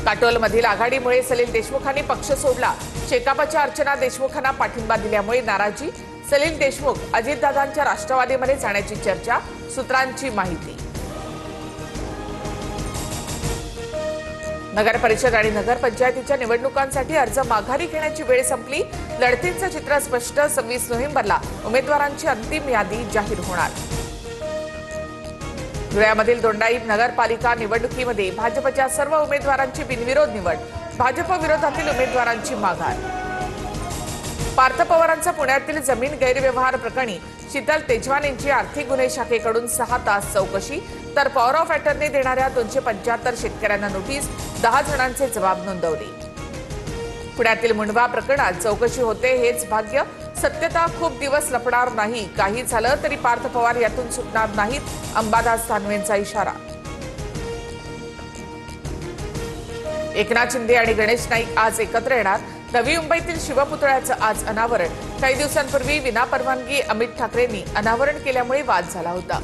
काटोलमधील आघाडीमुळे सलील देशमुखांनी पक्ष सोडला। शेकापच्या अर्चना देशमुखांना पाठिंबा दिल्यामुळे नाराजी। सलील देशमुख अजितदादांच्या राष्ट्रवादीमध्ये जाण्याची चर्चा, सूत्रांची माहिती। नगर परिषद आणि नगर पंचायतीच्या निवडणुकांसाठी अर्ज माघारी घेण्याची वेळ संपली। लढतींचं चित्र स्पष्ट। 26 नोव्हेंबरला उमेदवारांची अंतिम यादी जाहीर होणार। धुळ्यामधील दोंडाई नगरपालिका निवडणुकीमध्ये भाजपच्या सर्व उमेदवारांची बिनविरोध निवड। भाजप विरोधातील उमेदवारांची माघार। पार्थ पवारांचा पुण्यातील जमीन गैरव्यवहार प्रकरणी शीतल तेजवान यांची आर्थिक गुन्हे शाखेकडून 6 तास चौकशी, तर पॉवर ऑफ अटर्नी देणाऱ्या 275 शेतकऱ्यांना नोटीस, 10 जणांचे जबाब नोंदवले। पुण्यातील मुंडवा प्रकरणात चौकशी होते हेच भाग्य। सत्यता खूप दिवस लपणार नाही। काही झालं तरी पार्थ पवार यातून सुटणार नाहीत, अंबादास दानवेंचा इशारा। एकनाथ शिंदे आणि गणेश नाईक आज एकत्र येणार। नवी मुंबईतील शिवपुतळ्याचं आज अनावरण। काही दिवसांपूर्वी विनापरवानगी अमित ठाकरेंनी अनावरण केल्यामुळे वाद झाला होता।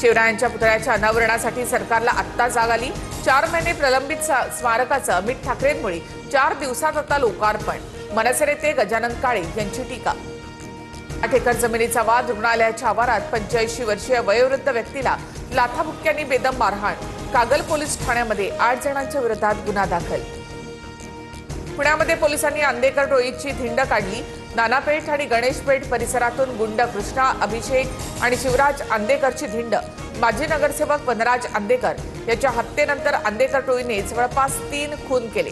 शिवरायांच्या पुतळ्याच्या अनावरणासाठी सरकारला आत्ता जाग आली। 4 महिने प्रलंबित स्मारकाचं अमित ठाकरेंमुळे 4 दिवसात आता लोकार्पण। मनसे नेते गजानन काळे यांची टीका। 8 एकर जमिनीचा वाद। रुग्णालयाच्या आवारात 85 वर्षीय वयोवृद्ध व्यक्तीला लाथाबुक्क्यांनी बेदम मारहाण। कागल पोलीस ठाण्यामध्ये 8 जणांच्या विरोधात गुन्हा दाखल। पुण्यामध्ये पोलिसांनी आंदेकर टोळीची धिंड काढली। नानापेठ आणि गणेशपेठ परिसरातून गुंड कृष्णा, अभिषेक आणि शिवराज आंदेकरची धिंड। माजी नगरसेवक वनराज आंदेकर याच्या हत्येनंतर आंदेकर टोळीने जवळपास 3 खून केले।